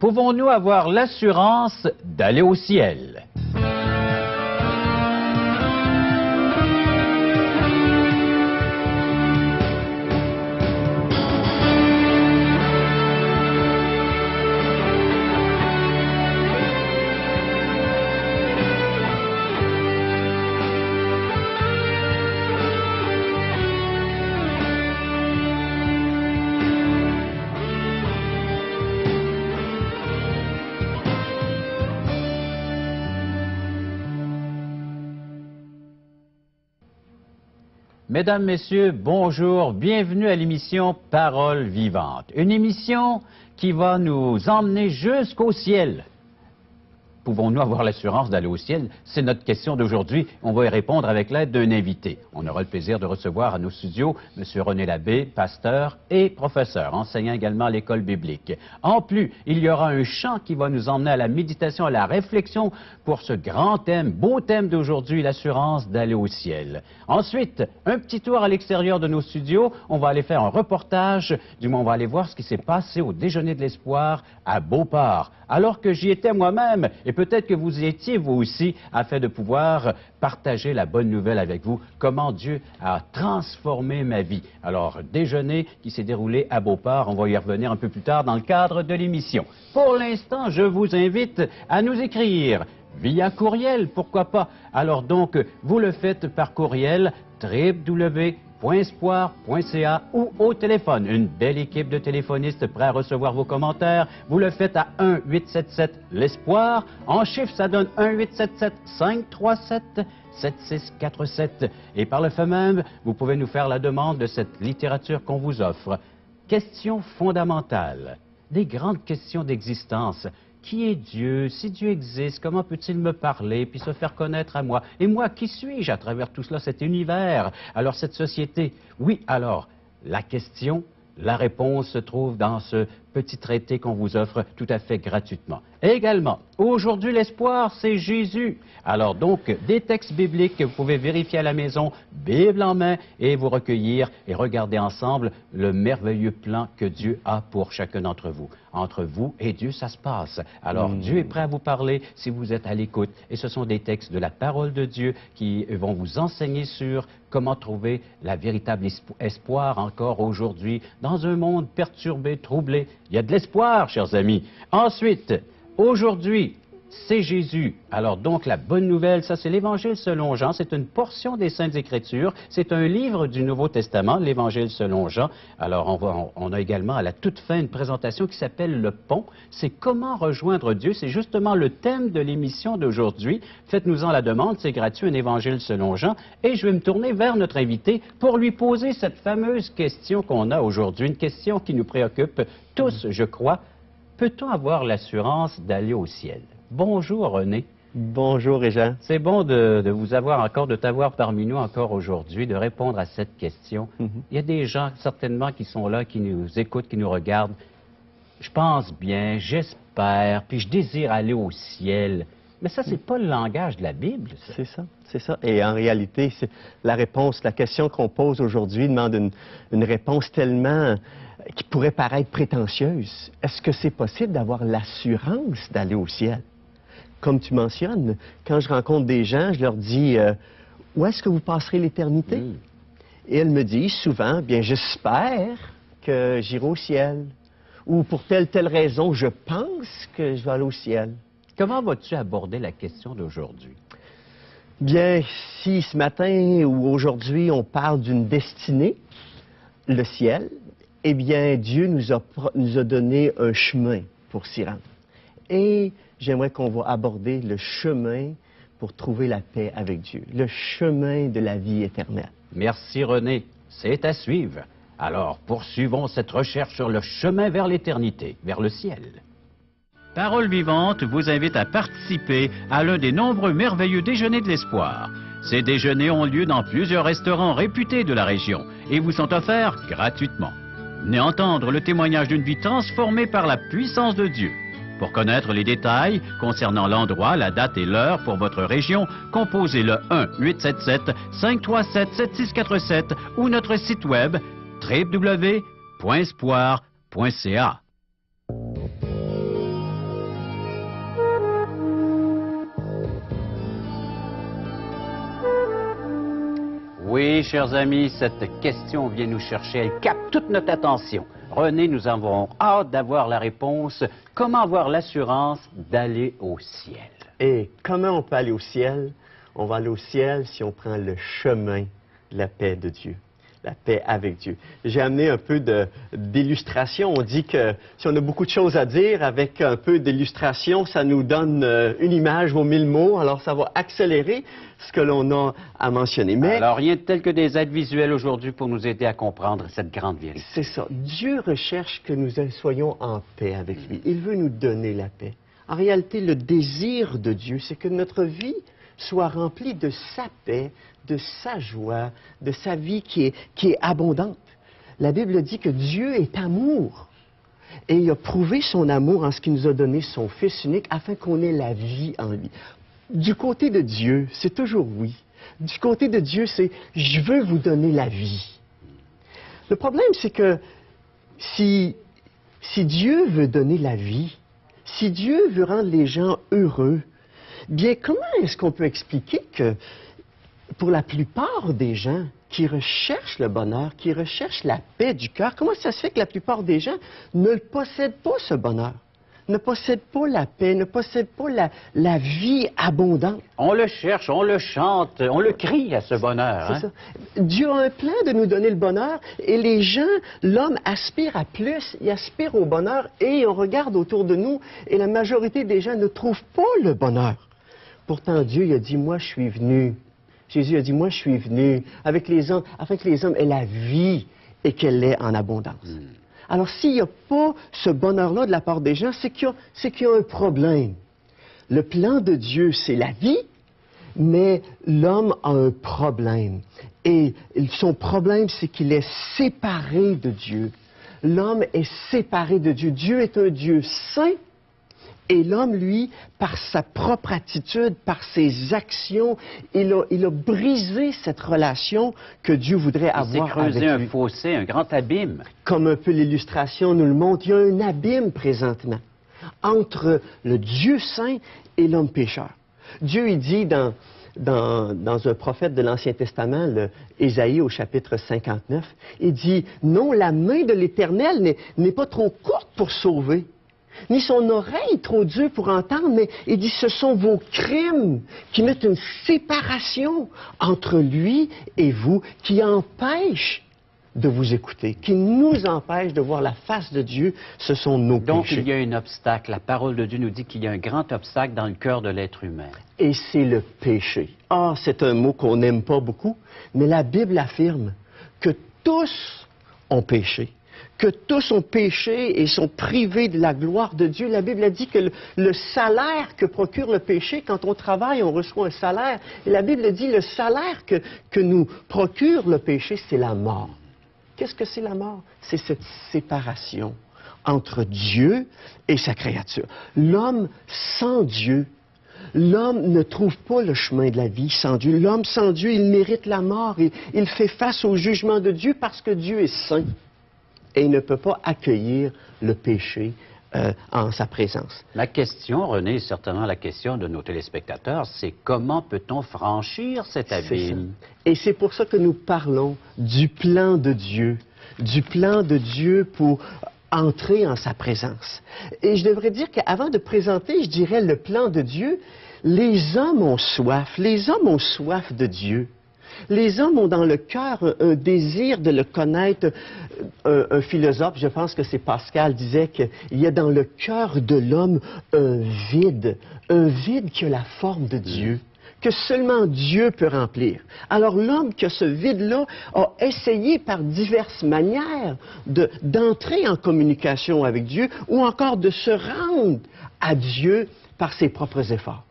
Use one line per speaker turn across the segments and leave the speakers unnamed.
Pouvons-nous avoir l'assurance d'aller au ciel? Mesdames, Messieurs, bonjour, bienvenue à l'émission Parole vivante. Une émission qui va nous emmener jusqu'au ciel. Pouvons-nous avoir l'assurance d'aller au ciel? C'est notre question d'aujourd'hui. On va y répondre avec l'aide d'un invité. On aura le plaisir de recevoir à nos studios M. René Labbé, pasteur et professeur, enseignant également à l'école biblique. En plus, il y aura un chant qui va nous emmener à la méditation, à la réflexion pour ce grand thème, beau thème d'aujourd'hui, l'assurance d'aller au ciel. Ensuite, un petit tour à l'extérieur de nos studios. On va aller faire un reportage, du moins on va aller voir ce qui s'est passé au Déjeuner de l'Espoir à Beauport. Alors que j'y étais moi-même, et peut-être que vous y étiez vous aussi, afin de pouvoir partager la bonne nouvelle avec vous, comment Dieu a transformé ma vie. Alors, déjeuner qui s'est déroulé à Beauport, on va y revenir un peu plus tard dans le cadre de l'émission. Pour l'instant, je vous invite à nous écrire via courriel, pourquoi pas. Alors donc, vous le faites par courriel www.espoir.ca ou au téléphone. Une belle équipe de téléphonistes prêts à recevoir vos commentaires. Vous le faites à 1-877-l'Espoir. En chiffres, ça donne 1-877-537-7647. Et par le fait même, vous pouvez nous faire la demande de cette littérature qu'on vous offre. Questions fondamentales, des grandes questions d'existence. Qui est Dieu? Si Dieu existe, comment peut-il me parler puis se faire connaître à moi? Et moi, qui suis-je à travers tout cela, cet univers? Alors, cette société? Oui, alors, la question, la réponse se trouve dans ce petit traité qu'on vous offre tout à fait gratuitement. Et également, aujourd'hui, l'espoir, c'est Jésus. Alors donc, des textes bibliques que vous pouvez vérifier à la maison, Bible en main, et vous recueillir et regarder ensemble le merveilleux plan que Dieu a pour chacun d'entre vous. Entre vous et Dieu, ça se passe. Alors, Dieu est prêt à vous parler si vous êtes à l'écoute. Et ce sont des textes de la parole de Dieu qui vont vous enseigner sur comment trouver la véritable espoir encore aujourd'hui dans un monde perturbé, troublé. Il y a de l'espoir, chers amis. Ensuite, aujourd'hui, c'est Jésus. Alors donc, la bonne nouvelle, ça c'est l'Évangile selon Jean. C'est une portion des Saintes Écritures. C'est un livre du Nouveau Testament, l'Évangile selon Jean. Alors, on a également à la toute fin une présentation qui s'appelle Le Pont. C'est comment rejoindre Dieu. C'est justement le thème de l'émission d'aujourd'hui. Faites-nous-en la demande, c'est gratuit, un Évangile selon Jean. Et je vais me tourner vers notre invité pour lui poser cette fameuse question qu'on a aujourd'hui, une question qui nous préoccupe tous, je crois. Peut-on avoir l'assurance d'aller au ciel? Bonjour René.
Bonjour Réjean.
C'est bon de vous avoir encore, de t'avoir parmi nous encore aujourd'hui, de répondre à cette question. Il y a des gens certainement qui sont là, qui nous écoutent, qui nous regardent. Je pense bien, j'espère, puis je désire aller au ciel. Mais ça, c'est pas le langage de la Bible.
C'est ça, c'est ça. Et en réalité, c'est la réponse, la question qu'on pose aujourd'hui demande une réponse tellement qui pourrait paraître prétentieuse. Est-ce que c'est possible d'avoir l'assurance d'aller au ciel? Comme tu mentionnes, quand je rencontre des gens, je leur dis où est-ce que vous passerez l'éternité? Et elles me disent souvent, bien, j'espère que j'irai au ciel. Ou pour telle raison, je pense que je vais aller au ciel.
Comment vas-tu aborder la question d'aujourd'hui?
Bien, si ce matin ou aujourd'hui, on parle d'une destinée, le ciel, eh bien, Dieu nous a donné un chemin pour s'y rendre. Et j'aimerais qu'on va aborder le chemin pour trouver la paix avec Dieu, le chemin de la vie éternelle.
Merci René, c'est à suivre. Alors, poursuivons cette recherche sur le chemin vers l'éternité, vers le ciel. Parole vivante vous invite à participer à l'un des nombreux merveilleux déjeuners de l'espoir. Ces déjeuners ont lieu dans plusieurs restaurants réputés de la région et vous sont offerts gratuitement. Venez entendre le témoignage d'une vie transformée par la puissance de Dieu. Pour connaître les détails concernant l'endroit, la date et l'heure pour votre région, composez le 1-877-537-7647 ou notre site web www.espoir.ca. Oui, chers amis, cette question vient nous chercher, elle capte toute notre attention. René, nous avons hâte d'avoir la réponse. Comment avoir l'assurance d'aller au ciel?
Et comment on peut aller au ciel? On va aller au ciel si on prend le chemin de la paix de Dieu, la paix avec Dieu. J'ai amené un peu d'illustration. On dit que si on a beaucoup de choses à dire, avec un peu d'illustration, ça nous donne une image vaut 1000 mots, alors ça va accélérer ce que l'on a à mentionner. Mais
alors, rien de tel que des aides visuelles aujourd'hui pour nous aider à comprendre cette grande vérité.
c'est ça. Dieu recherche que nous soyons en paix avec lui. Il veut nous donner la paix. En réalité, le désir de Dieu, c'est que notre vie soit remplie de sa paix, de sa joie, de sa vie qui est abondante. La Bible dit que Dieu est amour. Et il a prouvé son amour en ce qu'il nous a donné son Fils unique afin qu'on ait la vie en lui. Du côté de Dieu, c'est toujours oui. Du côté de Dieu, c'est « je veux vous donner la vie ». Le problème, c'est que si Dieu veut donner la vie, si Dieu veut rendre les gens heureux, bien, comment est-ce qu'on peut expliquer que pour la plupart des gens qui recherchent le bonheur, qui recherchent la paix du cœur, comment ça se fait que la plupart des gens ne possèdent pas ce bonheur, ne possèdent pas la paix, ne possèdent pas la vie abondante?
On le cherche, on le chante, on le crie à ce bonheur.
C'est ça. Dieu a un plan de nous donner le bonheur et les gens, l'homme aspire à plus, il aspire au bonheur et on regarde autour de nous et la majorité des gens ne trouvent pas le bonheur. Pourtant, Dieu il a dit, moi je suis venu. Jésus a dit, moi je suis venu avec les hommes, afin que les hommes aient la vie et qu'elle l'ait en abondance. Alors, s'il n'y a pas ce bonheur-là de la part des gens, c'est qu'il y a un problème. Le plan de Dieu, c'est la vie, mais l'homme a un problème. Et son problème, c'est qu'il est séparé de Dieu. L'homme est séparé de Dieu. Dieu est un Dieu saint. Et l'homme, lui, par sa propre attitude, par ses actions, il a brisé cette relation que Dieu voudrait avoir avec lui.
Il s'est creusé un fossé, un grand abîme.
Comme un peu l'illustration nous le montre, il y a un abîme présentement entre le Dieu saint et l'homme pécheur. Dieu, il dit dans un prophète de l'Ancien Testament, Ésaïe au chapitre 59, il dit « Non, la main de l'Éternel n'est pas trop courte pour sauver. » Ni son oreille trop dure pour entendre, mais il dit, ce sont vos crimes qui mettent une séparation entre lui et vous, qui empêchent de vous écouter, qui nous empêchent de voir la face de Dieu, ce sont nos péchés.
Donc il y a un obstacle, la parole de Dieu nous dit qu'il y a un grand obstacle dans le cœur de l'être humain. Et
c'est le péché. Ah, c'est un mot qu'on n'aime pas beaucoup, mais la Bible affirme que tous ont péché. Que tous ont péché et sont privés de la gloire de Dieu. La Bible a dit que le salaire que procure le péché, quand on travaille, on reçoit un salaire. Et la Bible dit le salaire que nous procure le péché, c'est la mort. Qu'est-ce que c'est la mort? C'est cette séparation entre Dieu et sa créature. L'homme sans Dieu, l'homme ne trouve pas le chemin de la vie sans Dieu. L'homme sans Dieu, il mérite la mort. Il fait face au jugement de Dieu parce que Dieu est saint. Et il ne peut pas accueillir le péché en sa présence.
La question, René, certainement la question de nos téléspectateurs, c'est comment peut-on franchir cet abîme?
Et c'est pour ça que nous parlons du plan de Dieu pour entrer en sa présence. Et je devrais dire qu'avant de présenter, je dirais, le plan de Dieu, les hommes ont soif de Dieu. Les hommes ont dans le cœur un désir de le connaître. Un philosophe, je pense que c'est Pascal, disait qu'il y a dans le cœur de l'homme un vide qui a la forme de Dieu, que seulement Dieu peut remplir. Alors l'homme qui a ce vide-là a essayé par diverses manières d'entrer en communication avec Dieu ou encore de se rendre à Dieu par ses propres efforts.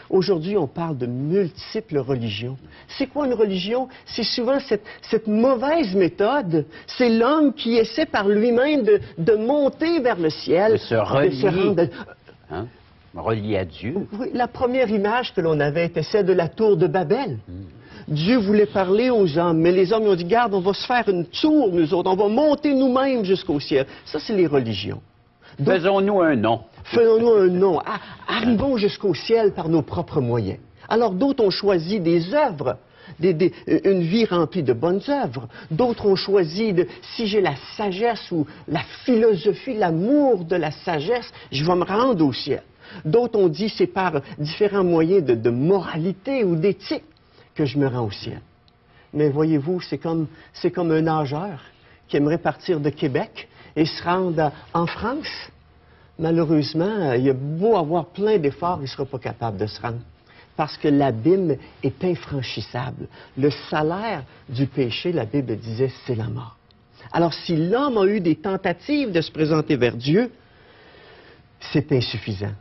Aujourd'hui, on parle de multiples religions. C'est quoi une religion? C'est souvent cette mauvaise méthode. C'est l'homme qui essaie par lui-même de monter vers le ciel.
De se relier. Relié à Dieu.
Oui, la première image que l'on avait était celle de la tour de Babel. Dieu voulait parler aux hommes, mais les hommes lui ont dit, garde, on va se faire une tour, nous autres, on va monter nous-mêmes jusqu'au ciel. Ça, c'est les religions.
Faisons-nous un nom.
Faisons-nous un nom. Arrivons jusqu'au ciel par nos propres moyens. Alors d'autres ont choisi des œuvres, une vie remplie de bonnes œuvres. D'autres ont choisi de, si j'ai la sagesse ou la philosophie, l'amour de la sagesse, je vais me rendre au ciel. D'autres ont dit c'est par différents moyens de moralité ou d'éthique que je me rends au ciel. Mais voyez-vous, c'est comme un nageur qui aimerait partir de Québec et se rendre en France. Malheureusement, il a beau avoir plein d'efforts, il ne sera pas capable de se rendre. Parce que l'abîme est infranchissable. Le salaire du péché, la Bible disait, c'est la mort. Alors, si l'homme a eu des tentatives de se présenter vers Dieu, c'est insuffisant.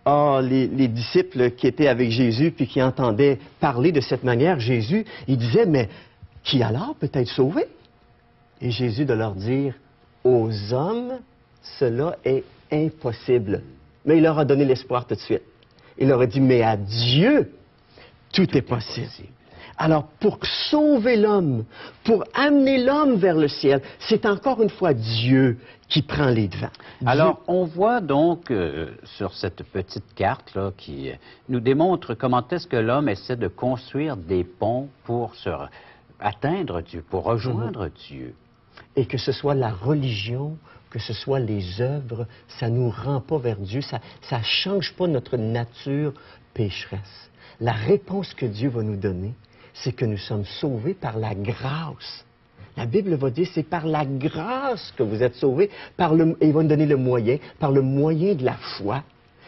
Ah, les disciples qui étaient avec Jésus puis qui entendaient parler de cette manière, Jésus, ils disaient, mais qui alors peut être sauvé? Et Jésus de leur dire, aux hommes, cela est impossible. Mais il leur a donné l'espoir tout de suite. Il leur a dit, mais à Dieu, tout est possible. Alors, pour sauver l'homme, pour amener l'homme vers le ciel, c'est encore une fois Dieu qui prend les devants.
Alors, on voit donc sur cette petite carte là, qui nous démontre comment est-ce que l'homme essaie de construire des ponts pour atteindre Dieu, pour rejoindre Dieu.
Et que ce soit la religion, que ce soit les œuvres, ça ne nous rend pas vers Dieu, ça ne change pas notre nature pécheresse. La réponse que Dieu va nous donner, c'est que nous sommes sauvés par la grâce. La Bible va dire, c'est par la grâce que vous êtes sauvés, et il va nous donner le moyen, par le moyen de la foi.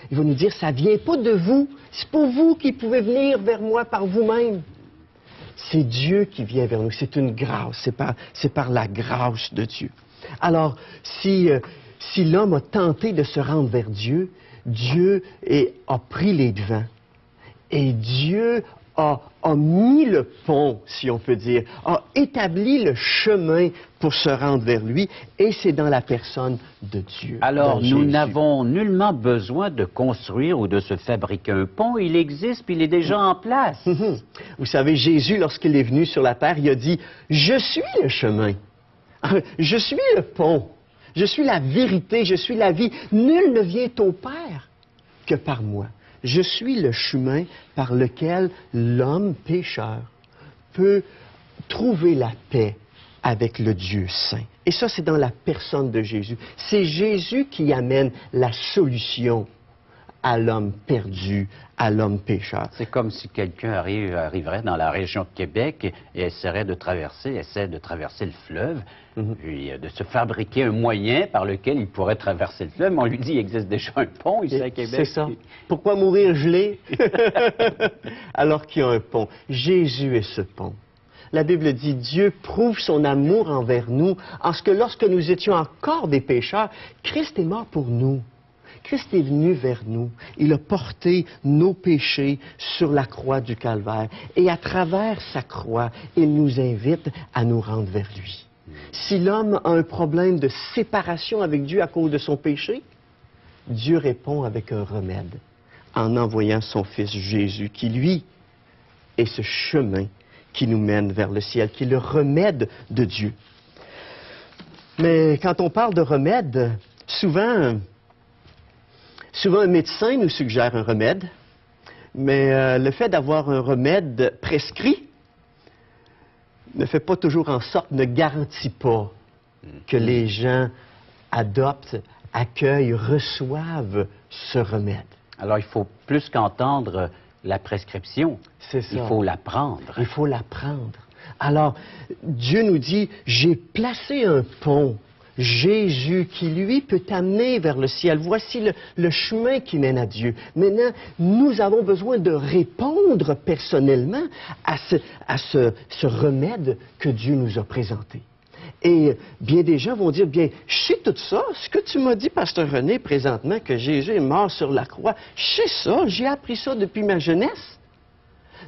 Il va nous dire, ça ne vient pas de vous, c'est pas vous qui pouvez venir vers moi par vous-même. C'est Dieu qui vient vers nous, c'est une grâce, c'est par la grâce de Dieu. Alors, si l'homme a tenté de se rendre vers Dieu, Dieu a pris les devants. Et Dieu a mis le pont, si on peut dire, a établi le chemin pour se rendre vers lui, et c'est dans la personne de Dieu.
Alors, nous n'avons nullement besoin de construire ou de se fabriquer un pont, il existe, puis il est déjà en place.
Vous savez, Jésus, lorsqu'il est venu sur la terre, il a dit, « Je suis le chemin, je suis le pont, je suis la vérité, je suis la vie, nul ne vient au Père que par moi. » Je suis le chemin par lequel l'homme pécheur peut trouver la paix avec le Dieu saint. Et ça, c'est dans la personne de Jésus. C'est Jésus qui amène la solution à l'homme perdu, à l'homme pécheur.
C'est comme si quelqu'un arriverait dans la région de Québec et essaie de traverser le fleuve, puis de se fabriquer un moyen par lequel il pourrait traverser le fleuve. Mais on lui dit qu'il existe déjà un pont ici à Québec.
C'est ça. Pourquoi mourir gelé alors qu'il y a un pont? Jésus est ce pont. La Bible dit, Dieu prouve son amour envers nous, en ce que lorsque nous étions encore des pécheurs, Christ est mort pour nous. Christ est venu vers nous. Il a porté nos péchés sur la croix du Calvaire. Et à travers sa croix, il nous invite à nous rendre vers lui. Si l'homme a un problème de séparation avec Dieu à cause de son péché, Dieu répond avec un remède, en envoyant son Fils Jésus, qui, lui, est ce chemin qui nous mène vers le ciel, qui est le remède de Dieu. Mais quand on parle de remède, souvent un médecin nous suggère un remède, mais le fait d'avoir un remède prescrit ne fait pas toujours en sorte, ne garantit pas que les gens adoptent, accueillent, reçoivent ce remède.
Alors, il faut plus qu'entendre la prescription,
c'est ça.
Il faut la prendre.
Il faut la prendre. Alors, Dieu nous dit, j'ai placé un pont. Jésus qui, lui, peut t'amener vers le ciel. Voici le chemin qui mène à Dieu. Maintenant, nous avons besoin de répondre personnellement à ce remède que Dieu nous a présenté. Et bien des gens vont dire, bien, je sais tout ça, ce que tu m'as dit, Pasteur René, présentement, que Jésus est mort sur la croix, je sais ça, j'ai appris ça depuis ma jeunesse.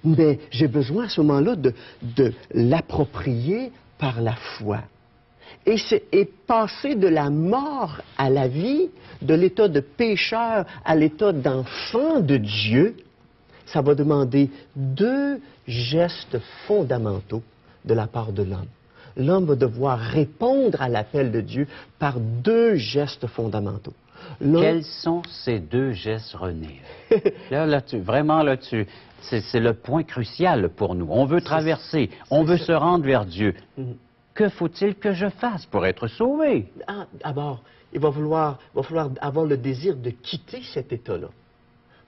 Mais j'ai besoin à ce moment-là de l'approprier par la foi. Et passer de la mort à la vie, de l'état de pécheur à l'état d'enfant de Dieu, ça va demander deux gestes fondamentaux de la part de l'homme. L'homme va devoir répondre à l'appel de Dieu par deux gestes fondamentaux.
Quels sont ces deux gestes, René? Vraiment, c'est le point crucial pour nous. On veut traverser, on veut se rendre vers Dieu. Que faut-il que je fasse pour être sauvé?
D'abord, il va falloir avoir le désir de quitter cet état-là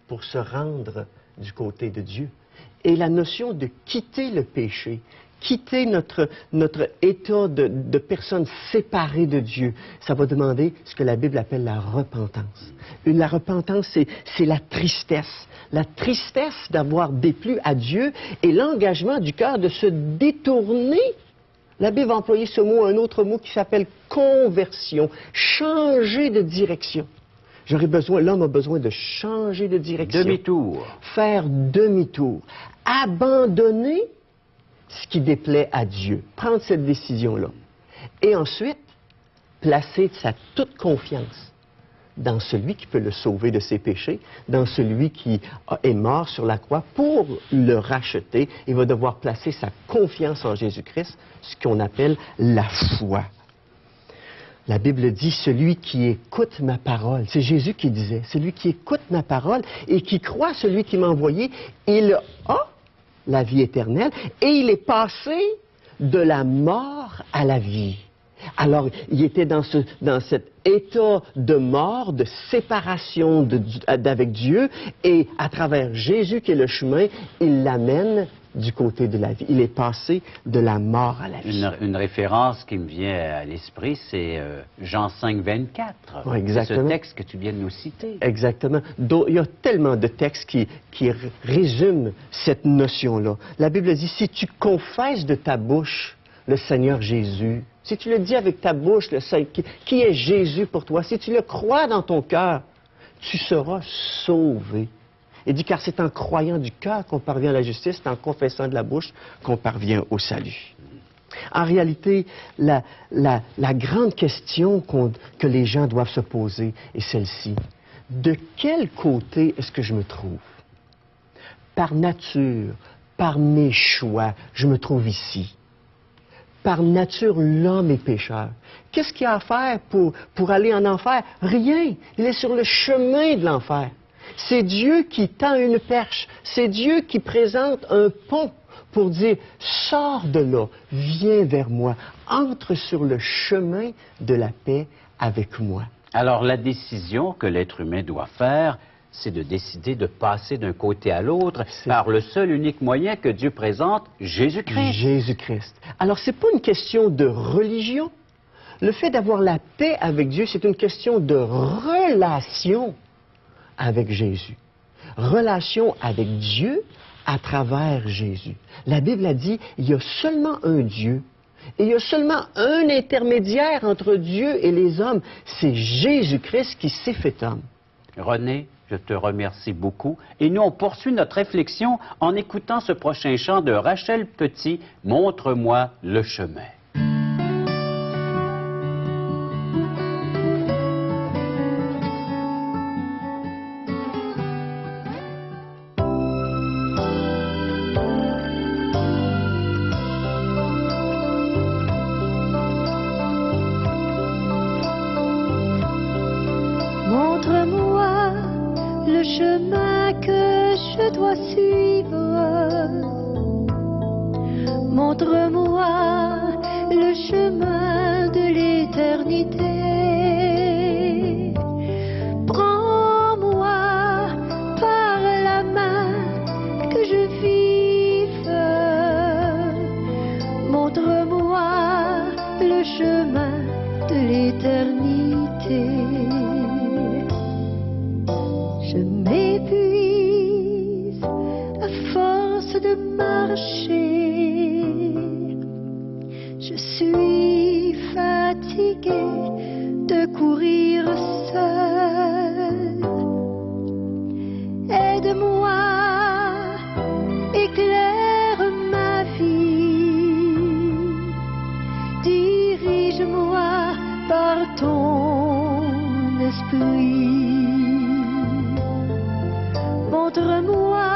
pour se rendre du côté de Dieu. Et la notion de quitter le péché, quitter notre état de personne séparée de Dieu, ça va demander ce que la Bible appelle la repentance. La repentance, c'est la tristesse. La tristesse d'avoir déplu à Dieu et l'engagement du cœur de se détourner. La Bible va employer ce mot, un autre mot qui s'appelle conversion, changer de direction. L'homme a besoin de changer de direction.
Demi-tour.
Faire demi-tour. Abandonner ce qui déplaît à Dieu. Prendre cette décision-là. Et ensuite, placer sa toute confiance dans celui qui peut le sauver de ses péchés, dans celui qui est mort sur la croix pour le racheter. Il va devoir placer sa confiance en Jésus-Christ, ce qu'on appelle la foi. La Bible dit, celui qui écoute ma parole, c'est Jésus qui disait, celui qui écoute ma parole et qui croit celui qui m'a envoyé, il a la vie éternelle et il est passé de la mort à la vie. Alors, il était dans cet état de mort, de séparation avec Dieu, et à travers Jésus qui est le chemin, il l'amène du côté de la vie. Il est passé de la mort à la vie.
Une référence qui me vient à l'esprit, c'est Jean 5, 24.
Oui, exactement.
Ce texte que tu viens de nous citer.
Exactement. Il y a tellement de textes qui résument cette notion-là. La Bible dit, si tu confesses de ta bouche le Seigneur Jésus, si tu le dis avec ta bouche, qui est Jésus pour toi, si tu le crois dans ton cœur, tu seras sauvé. Il dit, car c'est en croyant du cœur qu'on parvient à la justice, c'est en confessant de la bouche qu'on parvient au salut. En réalité, la grande question que les gens doivent se poser est celle-ci. De quel côté est-ce que je me trouve? Par nature, par mes choix, je me trouve ici. Par nature, l'homme est pécheur. Qu'est-ce qu'il y a à faire pour aller en enfer? Rien. Il est sur le chemin de l'enfer. C'est Dieu qui tend une perche. C'est Dieu qui présente un pont pour dire, sors de là, viens vers moi, entre sur le chemin de la paix avec moi.
Alors, la décision que l'être humain doit faire, c'est de décider de passer d'un côté à l'autre par le seul unique moyen que Dieu présente, Jésus-Christ.
Jésus-Christ. Alors, ce n'est pas une question de religion. Le fait d'avoir la paix avec Dieu, c'est une question de relation avec Jésus. Relation avec Dieu à travers Jésus. La Bible a dit, il y a seulement un Dieu. Et il y a seulement un intermédiaire entre Dieu et les hommes. C'est Jésus-Christ qui s'est fait homme.
René, je te remercie beaucoup. Et nous, on poursuit notre réflexion en écoutant ce prochain chant de Rachel Petit, « Montre-moi le chemin ».
Montre-moi le chemin que je dois suivre. Montre-moi le chemin de l'éternité. Prends-moi par la main que je vive. Montre-moi le chemin de l'éternité. Je m'épuise à force de marcher. Je suis fatiguée de courir seule. Aide-moi, éclaire ma vie. Dirige-moi par ton esprit. Montre-moi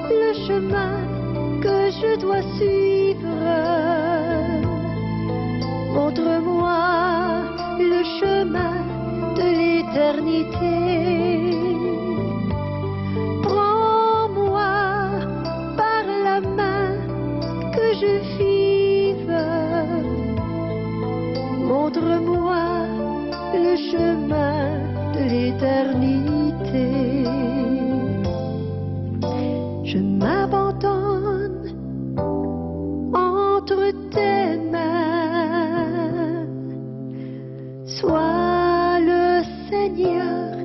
le chemin que je dois suivre. Montre-moi le chemin de l'éternité. l'éternité. Prends-moi par la main que je vive. Montre-moi le chemin de l'éternité. Je m'abandonne entre tes mains. Sois le Seigneur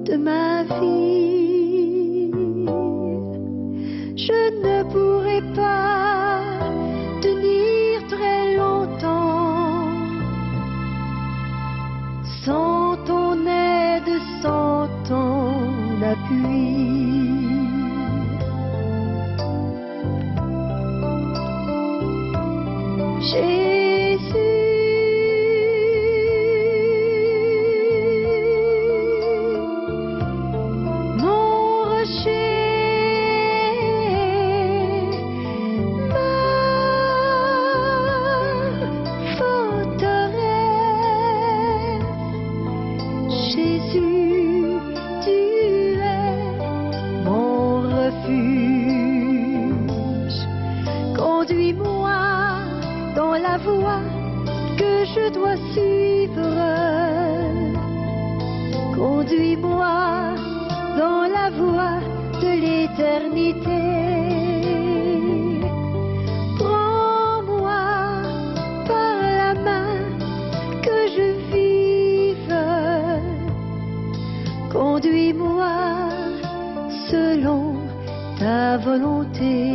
de ma vie. Je ne pourrai pas tenir très longtemps sans ton aide, sans ton appui. Conduis-moi dans la voie de l'éternité. Prends-moi par la main que je vive. Conduis-moi selon ta volonté.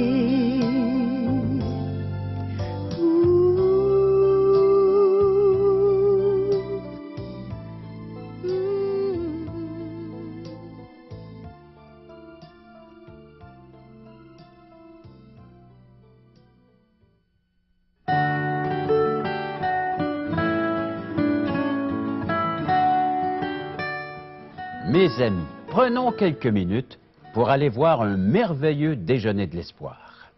Mes amis, prenons quelques minutes pour aller voir un merveilleux déjeuner de l'espoir.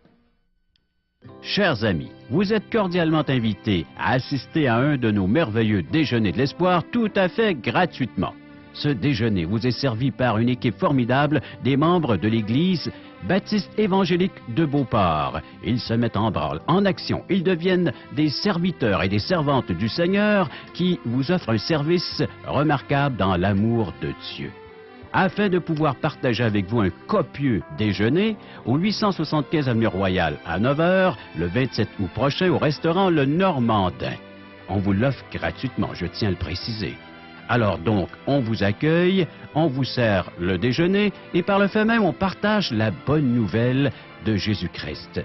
Chers amis, vous êtes cordialement invités à assister à un de nos merveilleux déjeuners de l'espoir tout à fait gratuitement. Ce déjeuner vous est servi par une équipe formidable des membres de l'Église baptiste évangélique de Beauport. Ils se mettent en branle, en action. Ils deviennent des serviteurs et des servantes du Seigneur qui vous offrent un service remarquable dans l'amour de Dieu. Afin de pouvoir partager avec vous un copieux déjeuner, au 875 avenue Royale à 9h, le 27 août prochain, au restaurant Le Normandin. On vous l'offre gratuitement, je tiens à le préciser. Alors donc, on vous accueille, on vous sert le déjeuner et par le fait même, on partage la bonne nouvelle de Jésus-Christ.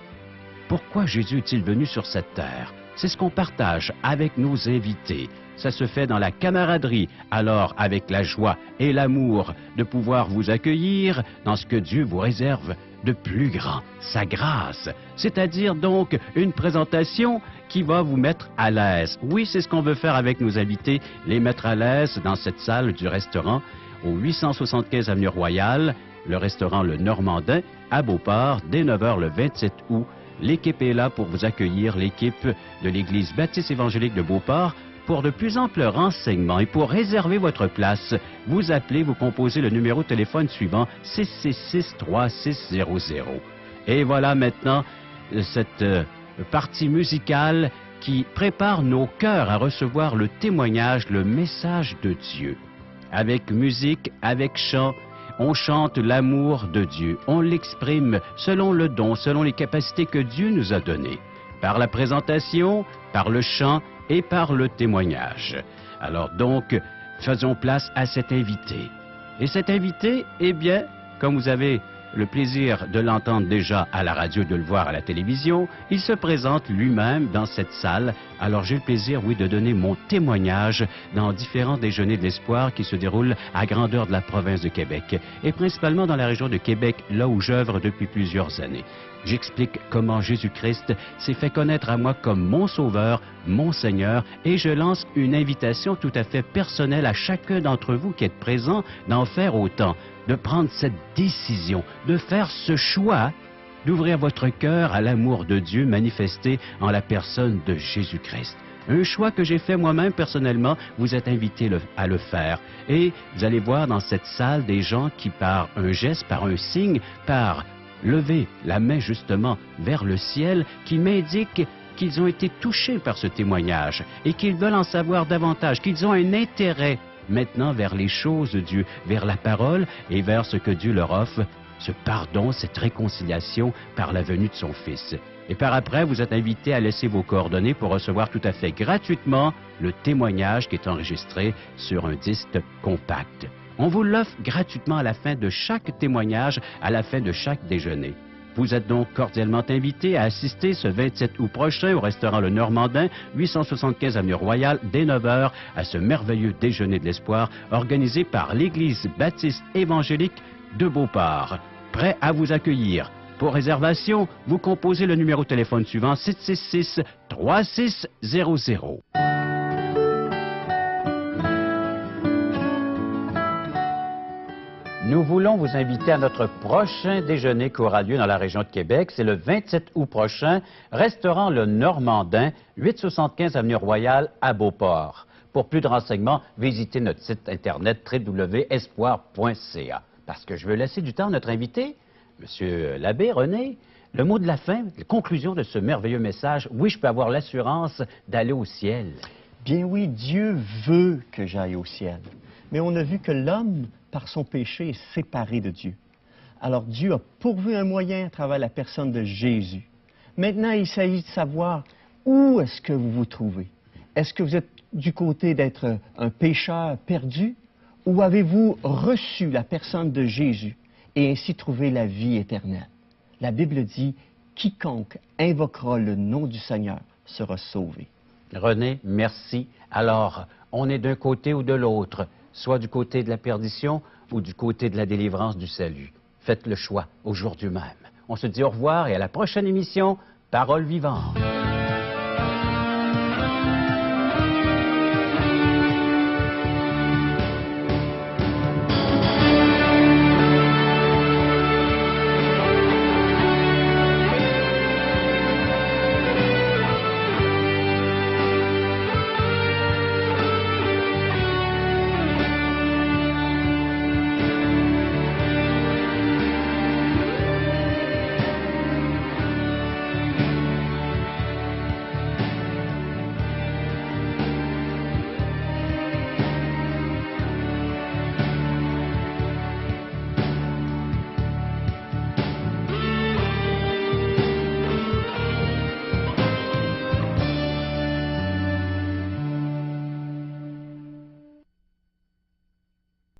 Pourquoi Jésus est-il venu sur cette terre? C'est ce qu'on partage avec nos invités. Ça se fait dans la camaraderie, alors avec la joie et l'amour de pouvoir vous accueillir dans ce que Dieu vous réserve de plus grand, sa grâce. C'est-à-dire donc une présentation qui va vous mettre à l'aise. Oui, c'est ce qu'on veut faire avec nos invités, les mettre à l'aise dans cette salle du restaurant au 875 avenue Royale, le restaurant Le Normandin à Beauport, dès 9h le 27 août. L'équipe est là pour vous accueillir, l'équipe de l'Église baptiste évangélique de Beauport. Pour de plus amples renseignements et pour réserver votre place, vous appelez, vous composez le numéro de téléphone suivant 666-3600. Et voilà maintenant cette partie musicale qui prépare nos cœurs à recevoir le témoignage, le message de Dieu. Avec musique, avec chant, on chante l'amour de Dieu. On l'exprime selon le don, selon les capacités que Dieu nous a données. Par la présentation, par le chant et par le témoignage. Alors donc, faisons place à cet invité. Et cet invité, eh bien, comme vous avez le plaisir de l'entendre déjà à la radio, de le voir à la télévision, il se présente lui-même dans cette salle. Alors j'ai le plaisir, oui, de donner mon témoignage dans différents déjeuners de l'espoir qui se déroulent à grandeur de la province de Québec, et principalement dans la région de Québec, là où j'œuvre depuis plusieurs années. J'explique comment Jésus-Christ s'est fait connaître à moi comme mon Sauveur, mon Seigneur, et je lance une invitation tout à fait personnelle à chacun d'entre vous qui êtes présents d'en faire autant, de prendre cette décision, de faire ce choix, d'ouvrir votre cœur à l'amour de Dieu manifesté en la personne de Jésus-Christ. Un choix que j'ai fait moi-même personnellement, vous êtes invités à le faire. Et vous allez voir dans cette salle des gens qui, par un geste, par un signe, par lever la main justement vers le ciel, qui m'indiquent qu'ils ont été touchés par ce témoignage et qu'ils veulent en savoir davantage, qu'ils ont un intérêt maintenant vers les choses de Dieu, vers la parole et vers ce que Dieu leur offre, ce pardon, cette réconciliation par la venue de son Fils. Et par après, vous êtes invités à laisser vos coordonnées pour recevoir tout à fait gratuitement le témoignage qui est enregistré sur un disque compact. On vous l'offre gratuitement à la fin de chaque témoignage, à la fin de chaque déjeuner. Vous êtes donc cordialement invités à assister ce 27 août prochain au restaurant Le Normandin, 875 avenue Royale, dès 9h, à ce merveilleux déjeuner de l'espoir organisé par l'Église baptiste évangélique de Beauport. Prêt à vous accueillir. Pour réservation, vous composez le numéro de téléphone suivant 766-3600. Nous voulons vous inviter à notre prochain déjeuner qui aura lieu dans la région de Québec. C'est le 27 août prochain, restaurant Le Normandin, 875 avenue Royale à Beauport. Pour plus de renseignements, visitez notre site internet www.espoir.ca. Parce que je veux laisser du temps à notre invité, Monsieur l'abbé René, le mot de la fin, la conclusion de ce merveilleux message. Oui, je peux avoir l'assurance d'aller au ciel.
Bien oui, Dieu veut que j'aille au ciel. Mais on a vu que l'homme, par son péché, est séparé de Dieu. Alors Dieu a pourvu un moyen à travers la personne de Jésus. Maintenant, il s'agit de savoir où est-ce que vous vous trouvez. Est-ce que vous êtes du côté d'être un pécheur perdu ou avez-vous reçu la personne de Jésus et ainsi trouvé la vie éternelle? La Bible dit, quiconque invoquera le nom du Seigneur sera sauvé.
René, merci. Alors, on est d'un côté ou de l'autre, soit du côté de la perdition ou du côté de la délivrance du salut. Faites le choix aujourd'hui même. On se dit au revoir et à la prochaine émission, Parole vivante.